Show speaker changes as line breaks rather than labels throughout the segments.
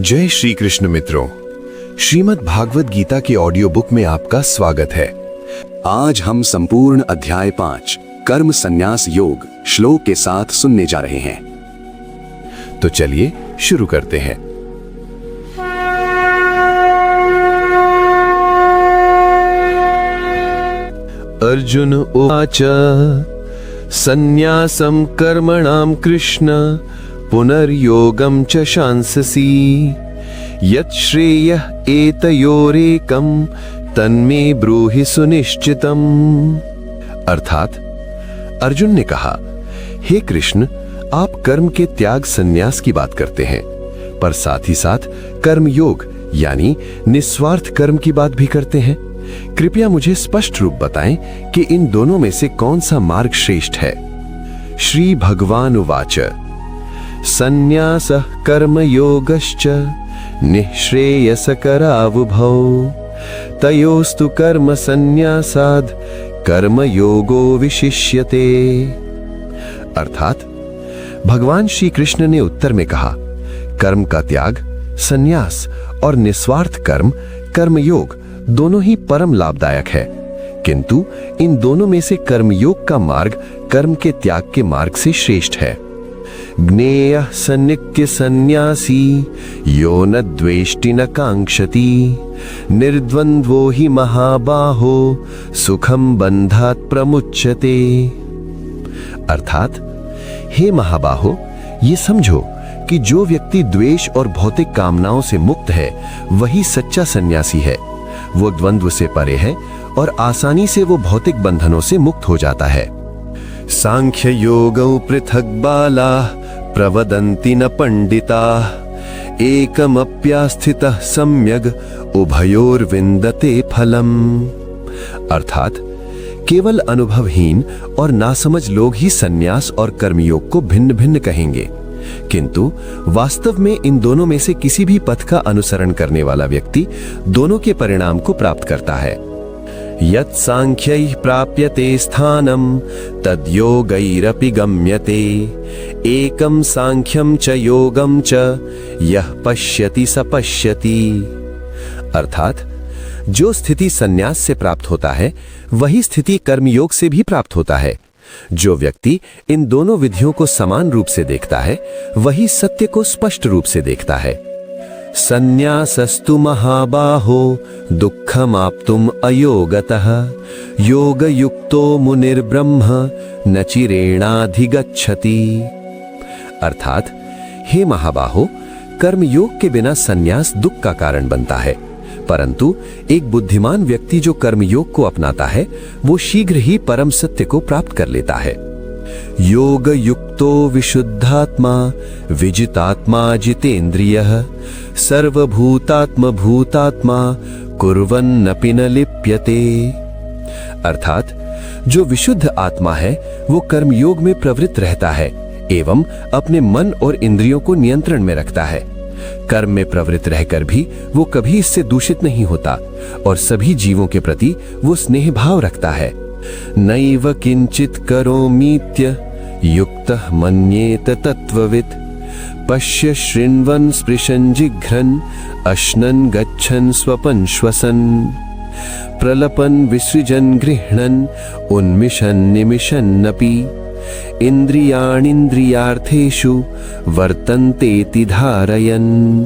जय श्री कृष्ण मित्रों, श्रीमद् भागवत गीता के ऑडियो बुक में आपका स्वागत है।
आज हम संपूर्ण अध्याय 5 कर्म संन्यास योग श्लोक के साथ सुनने जा रहे हैं।
तो चलिए शुरू करते हैं। अर्जुन उवाच संन्यासं कर्मणां कृष्ण पुनर्योगं च शांससि यत् श्रेयः एतयोरेकं तन्मे ब्रूहि सुनिश्चितम्। अर्थात अर्जुन ने कहा, हे कृष्ण, आप कर्म के त्याग संन्यास की बात करते हैं, पर साथ ही साथ कर्म योग यानी निस्वार्थ कर्म की बात भी करते हैं। कृपया मुझे स्पष्ट रूप बताएं कि इन दोनों में से कौन सा मार्ग श्रेष्ठ है। श्री भगवान उवाच संन्यासः कर्मयोगश्च निःश्रेयसकरावुभौ तयोस्तु कर्म संन्यासाद् कर्मयोगो विशिष्यते। अर्थात भगवान श्री कृष्ण ने उत्तर में कहा, कर्म का त्याग संन्यास और निस्वार्थ कर्म कर्मयोग दोनों ही परम लाभदायक है, किंतु इन दोनों में से कर्मयोग का मार्ग कर्म के त्याग के मार्ग से श्रेष्ठ है। ज्ञेयः सन्नित्य सन्यासी यो न द्वेष्टि न कांक्षति निर्द्वन्द्वो हि महाबाहो सुखम बंधात् प्रमुच्यते। अर्थात हे महाबाहो, ये समझो कि जो व्यक्ति द्वेष और भौतिक कामनाओं से मुक्त है वही सच्चा सन्यासी है। वो द्वंद्व से परे है और आसानी से वो भौतिक बंधनों से मुक्त हो जाता है। सांख्य योगौ पृथक बाला प्रवदन्ति न पंडिता एकमप्यास्थितः सम्यग् उभयोर्विन्दते फलम्। अर्थात केवल अनुभवहीन और नासमझ लोग ही संन्यास और कर्मयोग को भिन्न भिन्न कहेंगे, किंतु वास्तव में इन दोनों में से किसी भी पथ का अनुसरण करने वाला व्यक्ति दोनों के परिणाम को प्राप्त करता है। यत् सांख्यैः प्राप्यते स्थानं तद्योगैरपि गम्यते एकं सांख्यं च योगं च यः पश्यति स पश्यति। अर्थात जो स्थिति संन्यास से प्राप्त होता है वही स्थिति कर्मयोग से भी प्राप्त होता है। जो व्यक्ति इन दोनों विधियों को समान रूप से देखता है वही सत्य को स्पष्ट रूप से देखता है। संन्यासस्तु महाबाहो दुःखमाप्तुम् अयोगतः योगयुक्तो मुनिर्ब्रह्म न चिरेणाधिगच्छति। अर्थात हे महाबाहो, कर्मयोग के बिना संन्यास दुख का कारण बनता है, परंतु एक बुद्धिमान व्यक्ति जो कर्मयोग को अपनाता है वो शीघ्र ही परम सत्य को प्राप्त कर लेता है। योग युक्तो विशुद्धात्मा विजितात्मा जितेन्द्रियः सर्वभूतात्म भूतात्मा कुर्वन्नपि न लिप्यते। अर्थात जो विशुद्ध आत्मा है वो कर्मयोग में प्रवृत्त रहता है एवं अपने मन और इंद्रियों को नियंत्रण में रखता है। कर्म में प्रवृत्त रहकर भी वो कभी इससे दूषित नहीं होता और सभी जीवों के प्रति वो स्नेह भाव रखता है। नैव किंचित करोमीत्य युक्तः मन्येत तत्त्ववित् पश्य शृण्वन् स्पृशन् जिघ्रन् अश्नन् गच्छन् स्वपन् श्वसन् प्रलपन् विसृजन् गृह्णन् उन्मिषन् निमिषन्नपि इंद्रियाणीन्द्रियार्थेषु वर्तन्तेति धारयन्।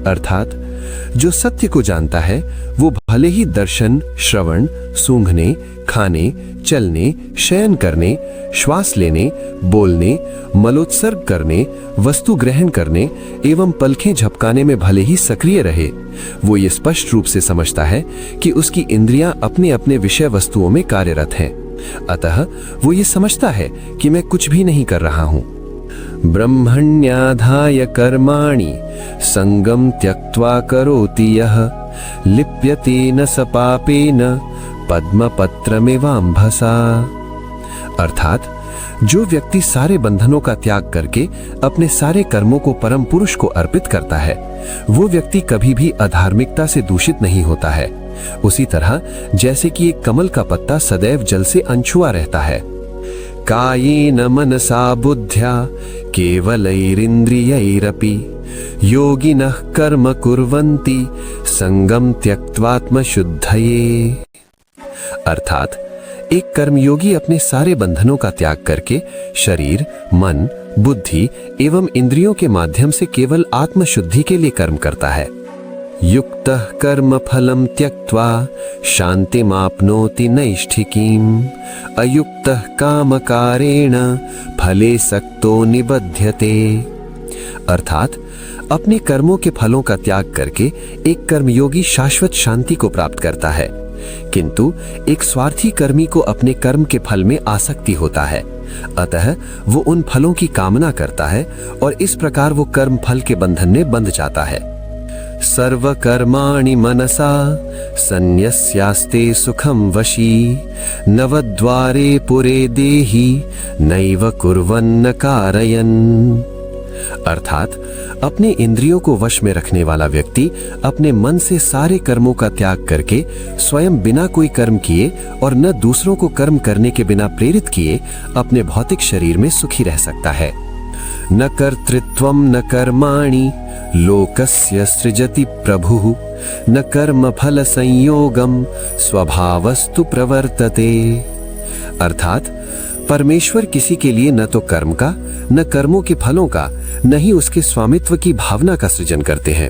अर्थात जो सत्य को जानता है वो भले ही दर्शन, श्रवण, सूंघने, खाने, चलने, शयन करने, श्वास लेने, बोलने, मलोत्सर्ग करने, वस्तु ग्रहण करने एवं पलखें झपकाने में भले ही सक्रिय रहे, वो ये स्पष्ट रूप से समझता है कि उसकी इंद्रियां अपने अपने विषय वस्तुओं में कार्यरत हैं। अतः वो ये समझता है कि मैं कुछ भी नहीं कर रहा हूं। ब्रह्मण्याधाय कर्माणि संगम त्यक्त्वा करोति यः लिप्यते न स पापेन पद्मपत्रमिवाम्भसा। अर्थात जो व्यक्ति सारे बंधनों का त्याग करके अपने सारे कर्मों को परम पुरुष को अर्पित करता है वो व्यक्ति कभी भी अधार्मिकता से दूषित नहीं होता है, उसी तरह जैसे कि एक कमल का पत्ता सदैव जल से अनछुआ रहता है। कायेन मनसा बुद्ध्या केवलैरिन्द्रियैरपि योगिनः कर्म कुर्वन्ति संगम त्यक्त्वात्मशुद्धये। अर्थात एक कर्मयोगी अपने सारे बंधनों का त्याग करके शरीर, मन, बुद्धि एवं इंद्रियों के माध्यम से केवल आत्मशुद्धि के लिए कर्म करता है। युक्तः कर्म फलम त्यक्त्वा शान्तिमाप्नोति नैष्ठिकीम् अयुक्तः कामकारेण फले सक्तो निबध्यते। अर्थात अपने कर्मों के फलों का त्याग करके एक कर्मयोगी शाश्वत शांति को प्राप्त करता है, किंतु एक स्वार्थी कर्मी को अपने कर्म के फल में आसक्ति होता है, अतः वो उन फलों की कामना करता है और इस प्रकार वो कर्म फल के बंधन में बंध जाता है। सर्व कर्माणि मनसा सन्न्यस्यास्ते सुखम वशी नवद्वारे पुरे देहि नैव कुर्वन्न कारयन्। अर्थात अपने इंद्रियों को वश में रखने वाला व्यक्ति अपने मन से सारे कर्मों का त्याग करके स्वयं बिना कोई कर्म किए और न दूसरों को कर्म करने के बिना प्रेरित किए अपने भौतिक शरीर में सुखी रह सकता है। न कर्तृत्वं न कर्माणि लोकस्य सृजति प्रभुः न कर्म फल संयोगम स्वभावस्तु प्रवर्तते। अर्थात परमेश्वर किसी के लिए न तो कर्म का, न कर्मों के फलों का, न ही उसके स्वामित्व की भावना का सृजन करते हैं।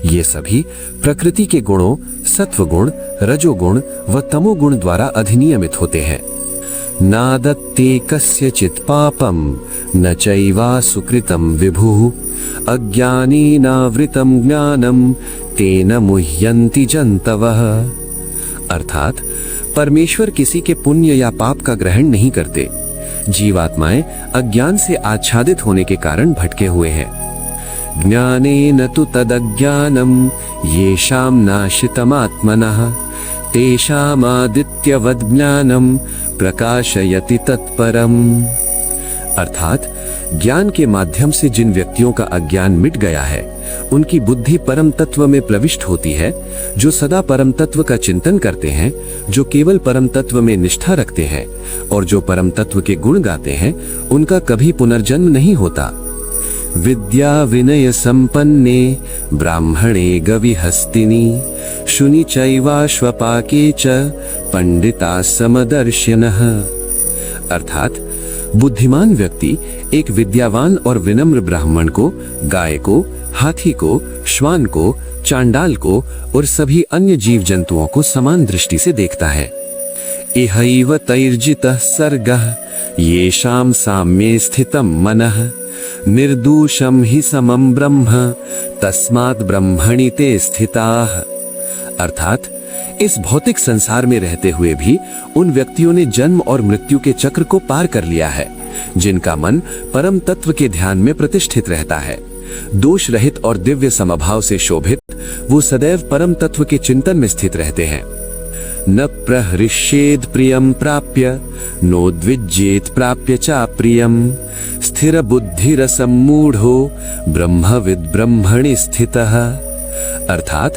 ये सभी प्रकृति के गुणों सत्वगुण, रजोगुण व तमोगुण द्वारा अधिनियमित होते हैं। नादत्ते कस्यचित् पापं न चैवा सुकृतं विभुः अज्ञानेनावृतं ज्ञानं तेन मुह्यन्ति जन्तवः। अर्थात परमेश्वर किसी के पुण्य या पाप का ग्रहण नहीं करते। जीवात्माएं अज्ञान से आच्छादित होने के कारण भटके हुए हैं। ज्ञानेन तु तदज्ञानं येषां नाशितमात्मनः तेषामादित्यवद् ज्ञानं प्रकाशयति तत्परम्। अर्थात ज्ञान के माध्यम से जिन व्यक्तियों का अज्ञान मिट गया है, उनकी बुद्धि परम तत्व में प्रविष्ट होती है। जो सदा परम तत्व का चिंतन करते हैं, जो केवल परम तत्व में निष्ठा रखते हैं और जो परम तत्व के गुण गाते हैं, उनका कभी पुनर्जन्म नहीं होता। विद्या विनय संपन्ने ब्राह्मणे गविहस्तिनि शुनि चैवाश्वपाके च पंडिता समदर्शिनः। अर्थात बुद्धिमान व्यक्ति एक विद्यावान और विनम्र ब्राह्मण को, गाय को, हाथी को, श्वान को, चांडाल को और सभी अन्य जीव जंतुओं को समान दृष्टि से देखता है। इहैव तैर्जितः सर्गः येषां साम्ये स्थितं मनः निर्दोषं हि समं ब्रह्म तस्मात् ब्रह्मणि ते स्थिताः। अर्थात इस भौतिक संसार में रहते हुए भी उन व्यक्तियों ने जन्म और मृत्यु के चक्र को पार कर लिया है, जिनका मन परम तत्व के ध्यान में प्रतिष्ठित रहता है। दोष रहित और दिव्य समभाव से शोभित वो सदैव परम तत्व के चिंतन में स्थित रहते हैं। न प्रहृष्येद प्रियम प्राप्य नोद्विज्येत प्राप्य चा प्रियम स्थिर बुद्धिरसम्मूढ़ो ब्रह्मविद् ब्रह्मणि स्थितः। अर्थात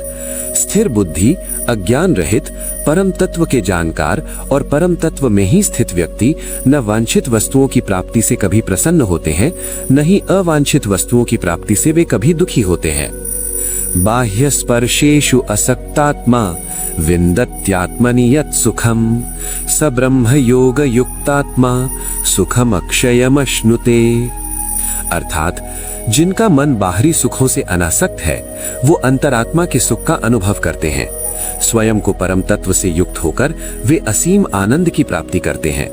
स्थिर बुद्धि, अज्ञान रहित, परम तत्व के जानकार और परम तत्व में ही स्थित व्यक्ति न वांछित वस्तुओं की प्राप्ति से कभी प्रसन्न होते हैं, न ही अवांछित वस्तुओं की प्राप्ति से वे कभी दुखी होते हैं। बाह्य स्पर्शेषु असक्तात्मा विन्दत्यात्मनि यत् सुखम स ब्रह्म योग युक्तात्मा सुखम अक्षयमश्नुते। अर्थात जिनका मन बाहरी सुखों से अनासक्त है, वो अंतरात्मा के सुख का अनुभव करते हैं। स्वयं को परम तत्व से युक्त होकर वे असीम आनंद की प्राप्ति करते हैं।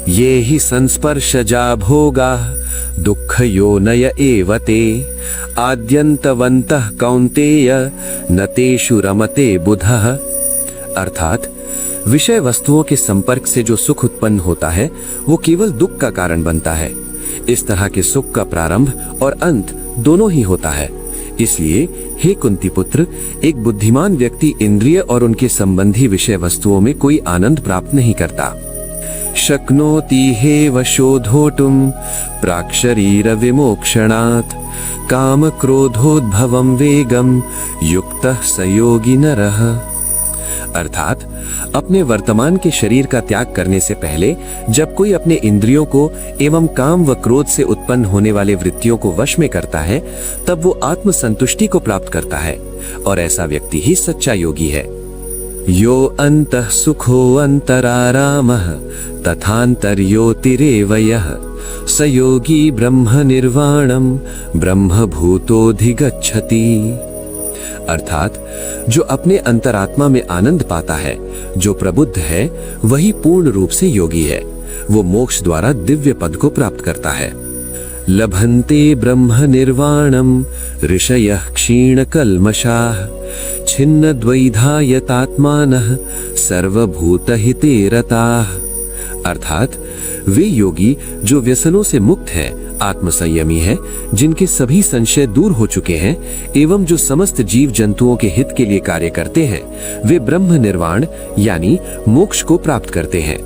ये ही संस्पर्शजा भोगा दुःख योनय एवते आद्यन्तवन्तः कौन्तेय न तेषु रमते बुधः। अर्थात विषय वस्तुओं के संपर्क से जो सुख उत्पन्न होता है, वो केवल दुख का कारण बनता है। इस तरह के सुख का प्रारंभ और अंत दोनों ही होता है। इसलिए हे कुंती पुत्र, एक बुद्धिमान व्यक्ति इंद्रिय और उनके संबंधी विषय वस्तुओं में कोई आनंद प्राप्त नहीं करता। शक्नोति हे वशोधोटुम प्राक्शरीर विमोक्षणात् काम क्रोधोद्भवं वेगम युक्तः स योगी नरः। अर्थात अपने वर्तमान के शरीर का त्याग करने से पहले जब कोई अपने इंद्रियों को एवं काम व क्रोध से उत्पन्न होने वाले वृत्तियों को वश में करता है, तब वो आत्म संतुष्टि को प्राप्त करता है और ऐसा व्यक्ति ही सच्चा योगी है। यो अंतः सुखो अंतरारामः तथान्तर्योतिरेव यः स योगी ब्रह्म निर्वाणम ब्रह्मभूतोऽधिगच्छति। अर्थात जो अपने अंतरात्मा में आनंद पाता है, जो प्रबुद्ध है, वही पूर्ण रूप से योगी है। वो मोक्ष द्वारा दिव्य पद को प्राप्त करता है। लभन्ते ब्रह्म निर्वाणम ऋषयः क्षीणकल्मषाः छिन्नद्वैधा यतात्मानः सर्वभूतहिते रताः। अर्थात वे योगी जो व्यसनों से मुक्त है, आत्मसंयमी है, जिनके सभी संशय दूर हो चुके हैं एवं जो समस्त जीव जंतुओं के हित के लिए कार्य करते हैं, वे ब्रह्म निर्वाण यानी मोक्ष को प्राप्त करते हैं।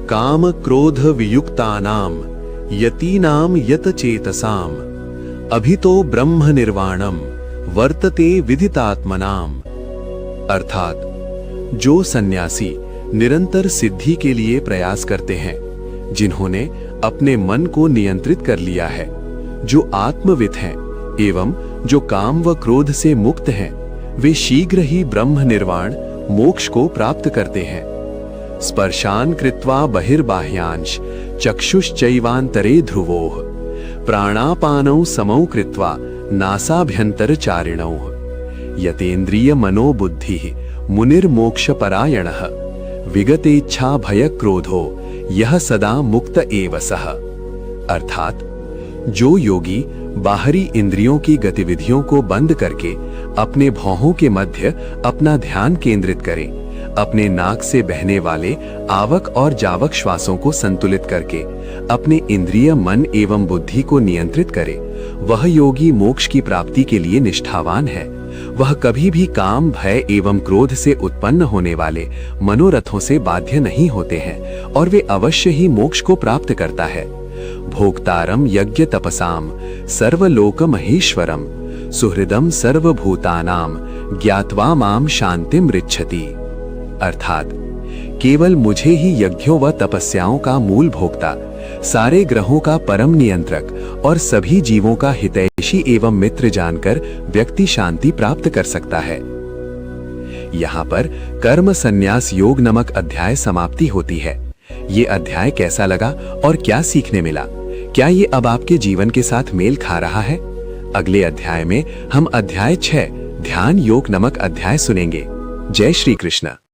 काम क्रोध वियुक्तानाम यतीनाम यत चेतसाम अभितो ब्रह्म निर्वाणम वर्तते विदितात्मनाम। अर्थात जो सन्यासी निरंतर सिद्धि के लिए प्रयास करते हैं, जिन्होंने अपने मन को नियंत्रित कर लिया है, जो आत्मविद हैं एवं जो काम व क्रोध से मुक्त हैं, वे शीघ्र ही ब्रह्म निर्वाण मोक्ष को प्राप्त करते हैं। स्पर्शान कृत्वा बहिर्बाह्यांश चक्षुश्चैवान्तरे ध्रुवोः प्राणापानौ समौ कृत्वा नासाभ्यन्तरचारिणौ यतेन्द्रिय मनोबुद्धिः मुनिर्मोक्षपरायणः विगतेच्छा भय क्रोधो यह सदा मुक्त एव सः। अर्थात जो योगी बाहरी इंद्रियों की गतिविधियों को बंद करके अपने भौहों के मध्य अपना ध्यान केंद्रित करे, अपने नाक से बहने वाले आवक और जावक श्वासों को संतुलित करके अपने इंद्रिय मन एवं बुद्धि को नियंत्रित करे, वह योगी मोक्ष की प्राप्ति के लिए निष्ठावान है। वह कभी भी काम, भय एवं क्रोध से उत्पन्न होने वाले मनोरथों से बाध्य नहीं होते हैं और वे अवश्य ही मोक्ष को प्राप्त करता है। भोक्तारम यज्ञ तपसाम सर्वलोक महेश्वरम सुहृदम सर्वभूतानाम ज्ञात्वा माम शांतिम ऋच्छति। अर्थात केवल मुझे ही यज्ञों व तपस्याओं का मूल भोक्ता, सारे ग्रहों का परम नियंत्रक और सभी जीवों का हितैषी एवं मित्र जानकर व्यक्ति शांति प्राप्त कर सकता है। यहाँ पर कर्म संन्यास योग नामक अध्याय समाप्ति होती है। ये अध्याय कैसा लगा और क्या सीखने मिला? क्या ये अब आपके जीवन के साथ मेल खा रहा है? अगले अध्याय में हम अध्याय 6 ध्यान योग नामक अध्याय सुनेंगे। जय श्री कृष्ण।